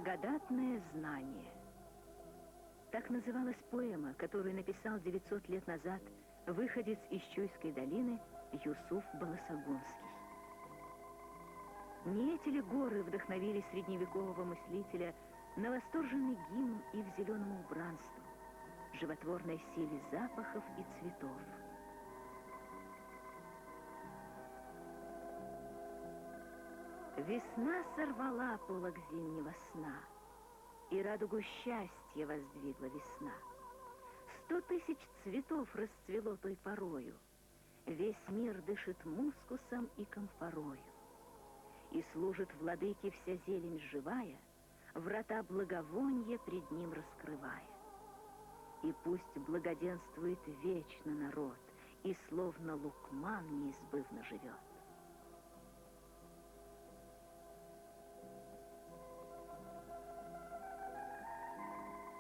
Благодатное знание. Так называлась поэма, которую написал 900 лет назад выходец из Чуйской долины Юсуф Баласагунский. Не эти ли горы вдохновили средневекового мыслителя на восторженный гимн их зеленому убранству, животворной силе запахов и цветов? Весна сорвала полог зимнего сна, и радугу счастья воздвигла весна. 100 тысяч цветов расцвело той порою, весь мир дышит мускусом и камфорою. И служит владыке вся зелень живая, врата благовонья пред ним раскрывая. И пусть благоденствует вечно народ, и словно Лукман неизбывно живет.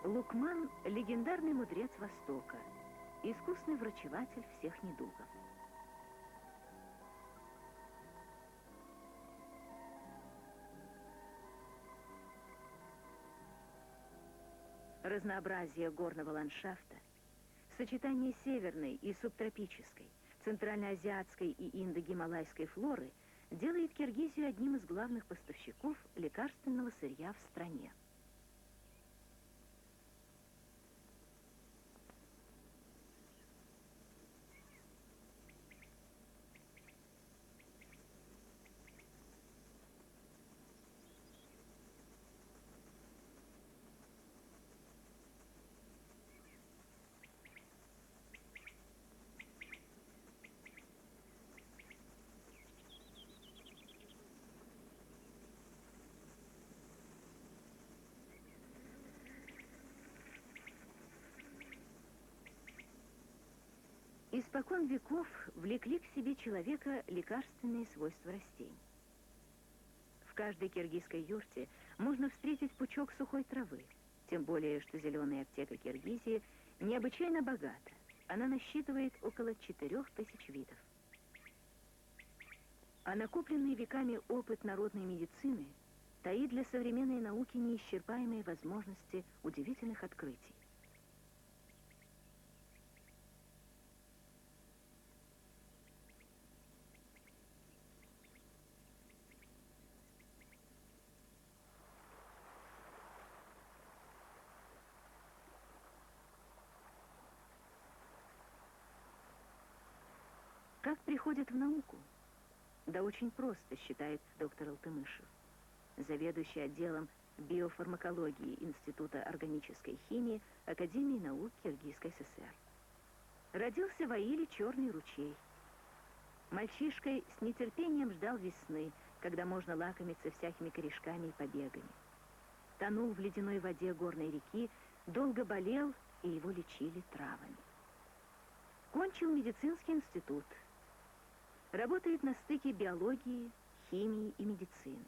Лукман – легендарный мудрец Востока, искусный врачеватель всех недугов. Разнообразие горного ландшафта, сочетание северной и субтропической, центральноазиатской и индо-гималайской флоры делает Киргизию одним из главных поставщиков лекарственного сырья в стране. Испокон веков влекли к себе человека лекарственные свойства растений. В каждой киргизской юрте можно встретить пучок сухой травы, тем более, что зеленая аптека Киргизии необычайно богата. Она насчитывает около 4000 видов. А накопленный веками опыт народной медицины таит для современной науки неисчерпаемые возможности удивительных открытий. Как приходят в науку? Да очень просто, считает доктор Алтымышев, заведующий отделом биофармакологии Института органической химии Академии наук Киргизской ССР. Родился в Аиле Черный ручей. Мальчишкой с нетерпением ждал весны, когда можно лакомиться всякими корешками и побегами. Тонул в ледяной воде горной реки, долго болел, и его лечили травами. Кончил медицинский институт. Работает на стыке биологии, химии и медицины.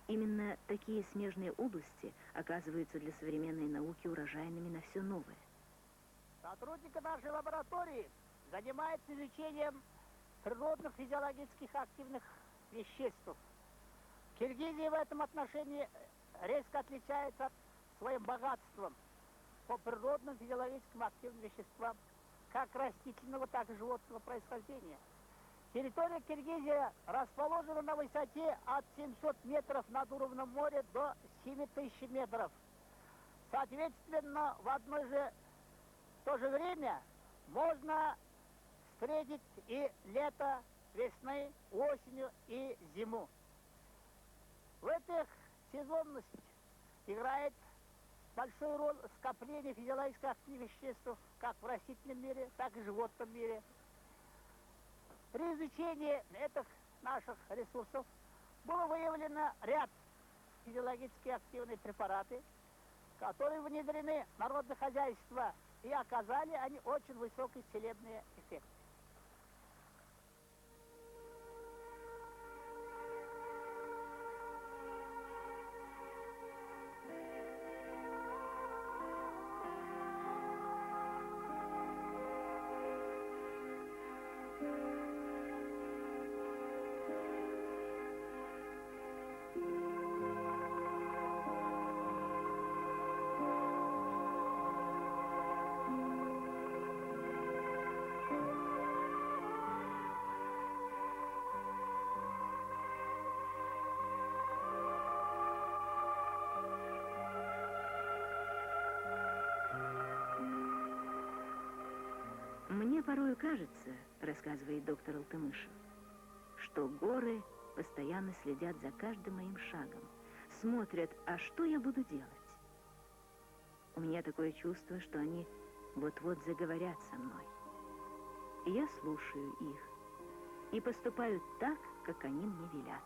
Именно такие смежные области оказываются для современной науки урожайными на все новое. Сотрудники нашей лаборатории занимаются изучением природных физиологических активных веществ. Киргизия в этом отношении резко отличается своим богатством по природным физиологическим активным веществам, как растительного, так и животного происхождения. Территория Киргизии расположена на высоте от 700 метров над уровнем моря до 7000 метров. Соответственно, в одно же то же время можно встретить и лето, весны, осенью и зиму. В этих сезонность играет большую роль скопление физиологических активных веществ как в растительном мире, так и в животном мире. При изучении этих наших ресурсов было выявлено ряд физиологически активных препаратов, которые внедрены в народное хозяйство, и оказали они очень высокий целебный эффект. порою кажется, рассказывает доктор Алтымышев, что горы постоянно следят за каждым моим шагом, смотрят, а что я буду делать. У меня такое чувство, что они вот-вот заговорят со мной. И я слушаю их и поступаю так, как они мне велят.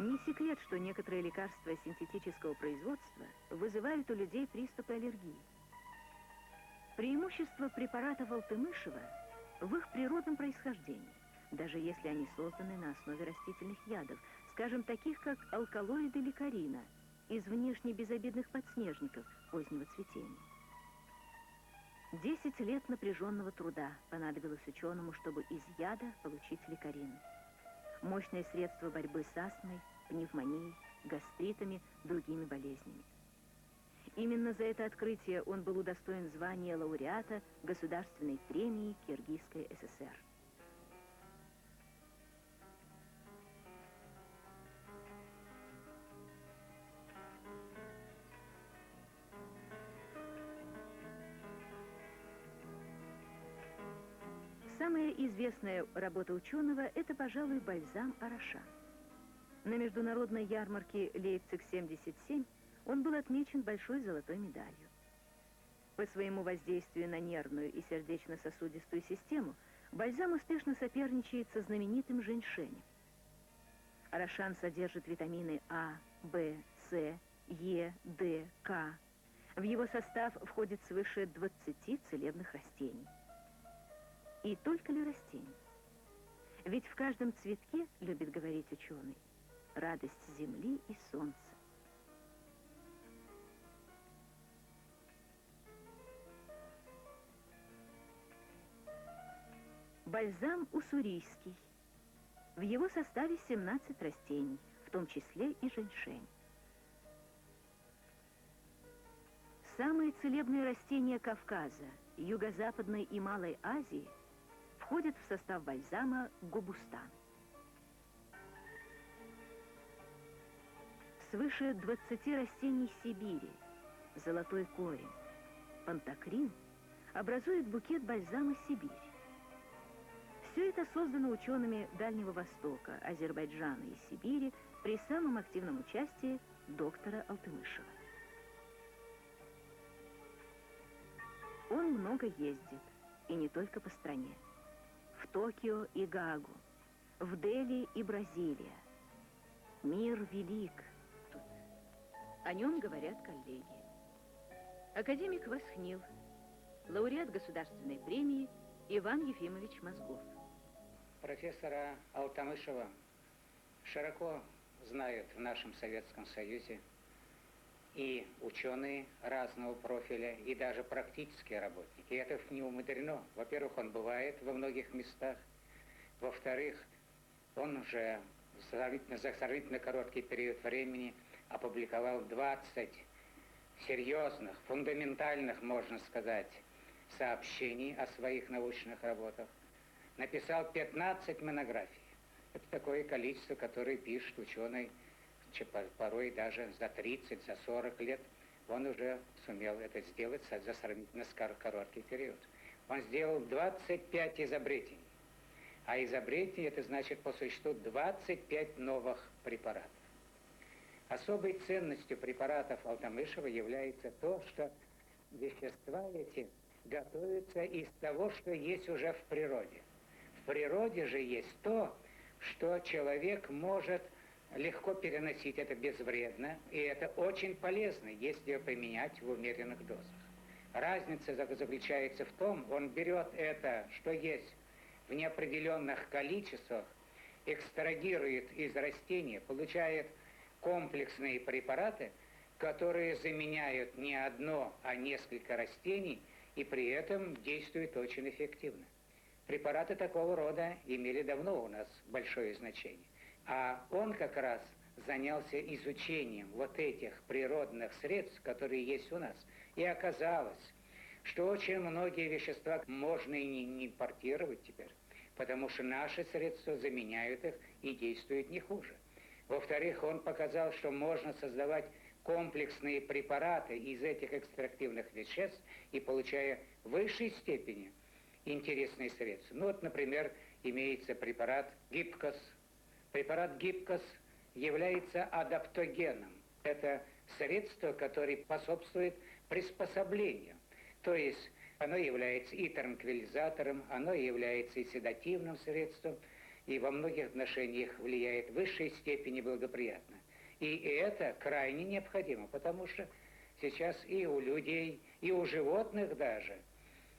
Не секрет, что некоторые лекарства синтетического производства вызывают у людей приступы аллергии. Преимущество препаратов Алтымышева в их природном происхождении, даже если они созданы на основе растительных ядов, скажем, таких как алкалоиды ликарина из внешне безобидных подснежников позднего цветения. 10 лет напряженного труда понадобилось ученому, чтобы из яда получить ликарин. Мощное средство борьбы с астмой, пневмонией, гастритами, другими болезнями. Именно за это открытие он был удостоен звания лауреата Государственной премии Киргизской ССР. Самая известная работа ученого – это, пожалуй, бальзам Арашан. На международной ярмарке Лейпциг-77 он был отмечен большой золотой медалью. По своему воздействию на нервную и сердечно-сосудистую систему бальзам успешно соперничает со знаменитым женьшенем. Арашан содержит витамины А, В, С, Е, Д, К. В его состав входит свыше 20 целебных растений. И только ли растений? Ведь в каждом цветке, любит говорить ученый, радость земли и солнца. Бальзам уссурийский. В его составе 17 растений, в том числе и женьшень. Самые целебные растения Кавказа, Юго-Западной и Малой Азии входят в состав бальзама гобустан. Свыше 20 растений Сибири, золотой корень, пантокрин образует букет бальзама Сибирь. Все это создано учеными Дальнего Востока, Азербайджана и Сибири при самом активном участии доктора Алтымышева. Он много ездит, и не только по стране. В Токио и Гаагу, в Дели и Бразилия. Мир велик тут. О нем говорят коллеги. Академик Восхнил, лауреат Государственной премии Иван Ефимович Мозгов. Профессора Алтымышева широко знают в нашем Советском Союзе и ученые разного профиля, и даже практические работники. И это не умудрено. Во-первых, он бывает во многих местах. Во-вторых, он уже за сравнительно короткий период времени опубликовал 20 серьезных, фундаментальных, можно сказать, сообщений о своих научных работах. Написал 15 монографий. Это такое количество, которое пишет ученый порой даже за 30, за 40 лет. Он уже сумел это сделать за сравнительно короткий период. Он сделал 25 изобретений. А изобретение, это значит по существу 25 новых препаратов. Особой ценностью препаратов Алтымышева является то, что вещества эти готовятся из того, что есть уже в природе. В природе же есть то, что человек может легко переносить, это безвредно, и это очень полезно, если ее применять в умеренных дозах. Разница заключается в том, он берет это, что есть в неопределенных количествах, экстрагирует из растения, получает комплексные препараты, которые заменяют не одно, а несколько растений, и при этом действуют очень эффективно. Препараты такого рода имели давно у нас большое значение. А он как раз занялся изучением вот этих природных средств, которые есть у нас. И оказалось, что очень многие вещества можно и не импортировать теперь, потому что наши средства заменяют их и действуют не хуже. Во-вторых, он показал, что можно создавать комплексные препараты из этих экстрактивных веществ и получая в высшей степени интересные средства. Ну вот, например, имеется препарат Гибкос. Препарат Гибкос является адаптогеном. Это средство, которое способствует приспособлению. То есть оно является и транквилизатором, оно является и седативным средством, и во многих отношениях влияет в высшей степени благоприятно. И это крайне необходимо, потому что сейчас и у людей, и у животных даже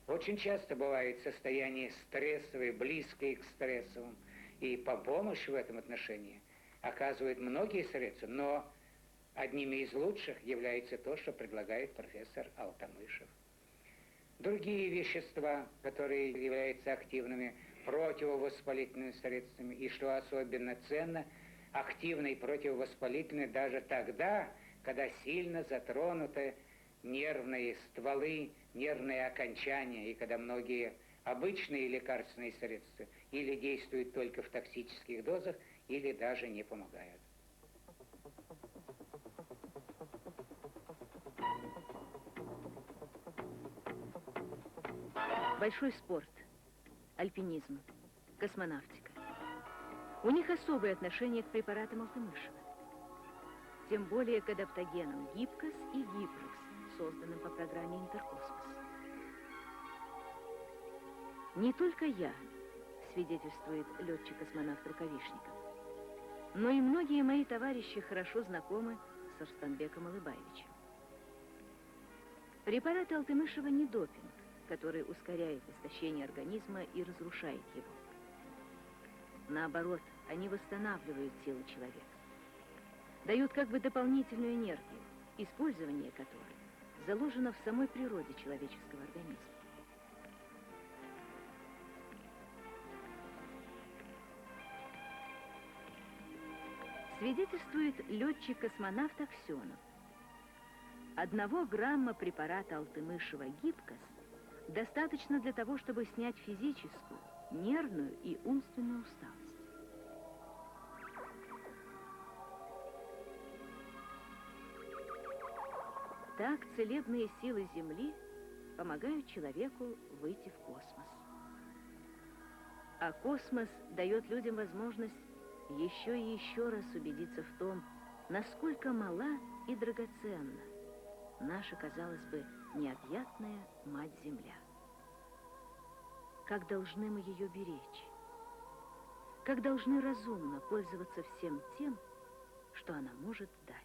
очень часто бывает состояние стрессовое, близкое к стрессовому, и по помощи в этом отношении оказывают многие средства, но одними из лучших является то, что предлагает профессор Алтамышев. Другие вещества, которые являются активными противовоспалительными средствами, и что особенно ценно, активные противовоспалительные даже тогда, когда сильно затронуты нервные стволы, нервные окончания, и когда многие обычные лекарственные средства или действуют только в токсических дозах, или даже не помогают. Большой спорт, альпинизм, космонавтика. У них особое отношение к препаратам Алтамышева. Тем более к адаптогенам Гибкос и Гипрокс, созданным по программе Интеркосмос. Не только я, свидетельствует летчик-космонавт Рукавишников, но и многие мои товарищи хорошо знакомы с Арстанбеком Алыбаевичем. Препараты Алтамышева не допинг, который ускоряет истощение организма и разрушает его. Наоборот, они восстанавливают силы человека, дают как бы дополнительную энергию, использование которой заложено в самой природе человеческого организма. Свидетельствует летчик-космонавт Аксенов. 1 грамма препарата Алтамышева Гибкос достаточно для того, чтобы снять физическую, нервную и умственную усталость. Так целебные силы Земли помогают человеку выйти в космос. А космос дает людям возможность еще и еще раз убедиться в том, насколько мала и драгоценна наша, казалось бы, необъятная Мать-Земля. Как должны мы ее беречь? Как должны разумно пользоваться всем тем, что она может дать?